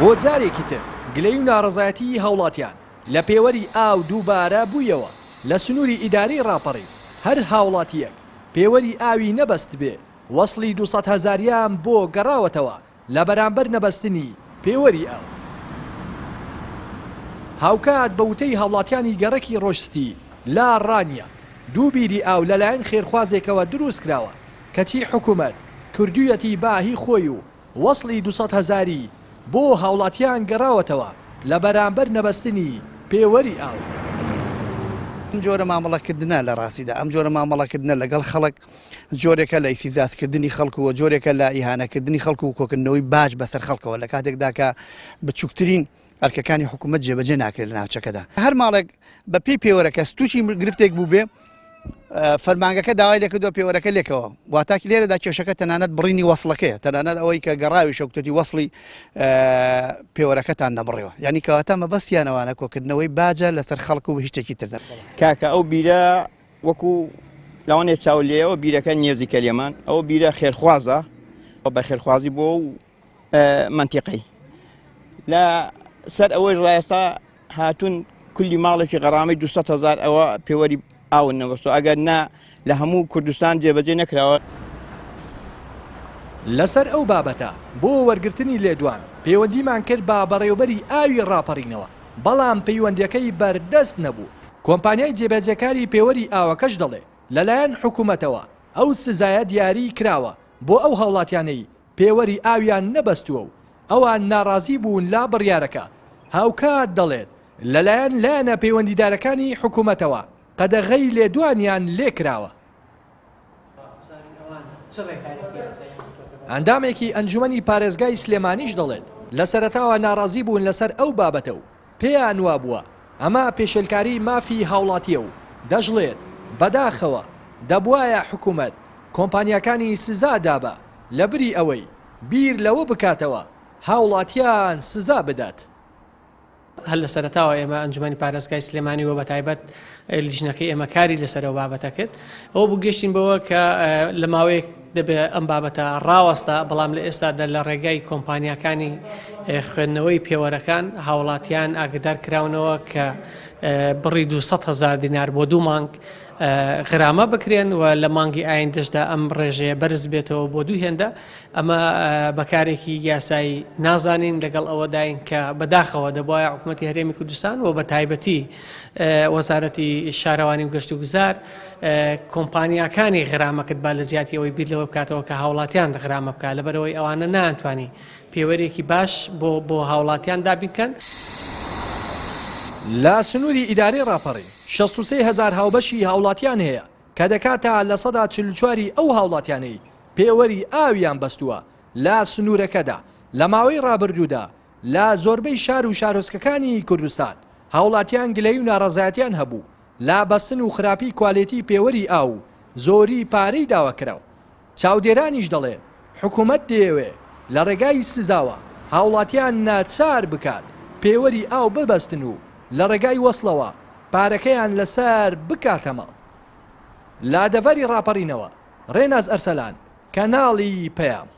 بۆ جارێکی تر گلەی و ناڕەزایەتی هاوڵاتیان لە پێوەری ئاو دووبارە بوویەوە لە سنووری ئیداری ڕاپەڕی هەر هاوڵاتیەک پێوەری ئاوی نەبەست بێ وەسڵی 200,000یان بۆ گەڕاوەتەوە لە بەرامبەر نەبەستنی پێوەری ئاو. هاوکات بە وتەی هاوڵاتیانی گەڕەکی ڕۆژستی لا ڕانیە دوو بیری ئاو لەلایەن خێرخوازێکەوە دروست کراوە کەچی حکوومەت کردوویەتی باهی خۆی و وەسڵی 200,000 بۆ هاوڵاتیان گەڕاوەتەوە لە بەرامبەر نەبەستنی پێوەری ئاو. ئەم جۆرە مامەڵەکردنە لە ڕاستیدا ئەم جۆرە مامەڵەکردنە لەگەڵ خەڵک جۆرێکە لە ئیسیزازکردنی خەڵکووە جۆرێکە لە ئیهانەکردنی خەڵکو و کۆکردنەوەی باش بەسەر خەڵکەوە لە کاتێکدا کە بچووکترین ئەرکەکانی حکوومەت جێبەجێ ناکرێت لە ناوچەکەدا. هەر ماڵێک بە پێی پێوەرەکە تووشی گرفتێک بوو بێ فەرمانگەکە داوای لێکردووە پێوەرەکە لێکەوە واتاکی لێرەدا کێشەکە تەنانەت بڕینی وەسڵەکەیە تەنانەت ئەوەی کە گەڕاوی شەوکتەتی وەسڵی پێوەرەکەتان نەبڕێەوە یعنی کەواتە مەبەستیانەوانە کۆکردنەوەی باجە لەسەر خەڵک و بە هیچێکی تر کاکە ئەو بیرە وەکو لەوانێت چاو لێەوە بیرەکە نێزیکە لێمان ئەو بیرە خێرخوازە بە خێرخوازی بۆ و منتیقی لە سەر ئەوەی ڕایستا هاتوون کولی ماڵێکی غەڕامی 200,000 ئەوە پێوەری ئاون نەوەستۆ ئەگەر نا لە هەموو کوردستان جێبەجێ نەکراوە. لەسەر ئەو بابەتە بۆ وەرگرتنی لێدوان پەیوەندیمان کرد با بەڕێوەبەری ئاوی ڕاپەڕینەوە بەڵام پەیوەندیەکەی بەردەست نەبوو. کۆمپانیای جێبەجێکاری پێوەری ئاوەکەش دەڵێ لەلایەن حکوومەتەوە ئەو سزایە دیاری کراوە بۆ ئەو هاوڵاتیانەی پێوەری ئاویان نەبەستووە و ئەوان ناڕازی بوون لا بڕیارەکە. هاوکات دەڵێت لەلایەن لایەنە پەیوەندیدارەکانی حکوومەتەوە قەدەغەی لێدوانیان لێکراوە. ئەندامێکی ئەنجومەنی پارێزگای سلێمانیش دەڵێت لە سەرەتاوە ناڕازی بوون لەسەر ئەو بابەتە و پێیان وا بووە ئەمە پێشێلکاری مافی هاوڵاتیە و دەژڵێت بەداخەوە دەبوایە حکوومەت کۆمپانیەکانی سزا دابە لە بری ئەوەی بیر لەوە بکاتەوە هاوڵاتیان سزا بدات. هەل لە سەرەتاوە ئێمە ئەنجومەنی پارێزگای سلێمانی وە بە تایبەت لیژنەکەی ئێمە کاری لەسەرەوە بابەتە کرد ئەوە بوو گەشتین بەوە کە لە ماوەیەک دەبێت ئەم بابەتە ڕاوەستا بەڵام لە ئێستادا لە ڕێگای کۆمپانیەکانی خوێندنەوەی پێوەرەکان هاوڵاتیان ئاگدار کراونەوە کە بڕی 200,000 دینار بۆ 2 مانگ غرامە بکرێن و لە مانگی ئایندەشدا ئەم ڕێژەیە بەرز بێتەوە بۆ 2 هێندە. ئەمە بەکارێکی یاسایی نازانین لەگەڵ ئەوەداین کە بەداخەوە دەبواە حکوومەتی هەرێمی کوردستان و بە تایبەتی وەزارەتی شارەوانی و گەشت و گوزار کۆمپانیەکانی غرامەکەت با لە زیاتی ئەوەی بیر لەوە بکاتەوە کە هاوڵاتیان غرامە بکات لەبەرەوەی ئەوانە نانتوانی پێوەرێکی باش بۆ هاوڵاتیان دابینکەن. لە سنووری ئیداری ڕاپەڕی 63,000 هاوبەشی هاوڵاتیان هەیە کە دەکاتە لە 44 ئەو هاوڵاتیانەی پێوەری ئاویان بەستووە لە سنوورەکەدا. لە ماوەی ڕابردوودا لە زۆربەی شار و شارۆچکەکانی کوردستان هاوڵاتیان گلەی و ناڕەزایەتیان هەبوو لا بەستن و خراپی کوالێتی پێوەری ئاو زۆری پارەی داوەکراو. چاودێرانیش دەڵێن حکوومەت دەیەوێ لە ڕێگای سزاوە هاوڵاتیان ناچار بکات پێوەری ئاو ببەستن و لە ڕێگای وەسڵەوە پارەکەیان لەسەر بکاتەمە. لا دەڤەری ڕاپەڕینەوە ڕێناز ئەرسەلان کەناڵی پەیام.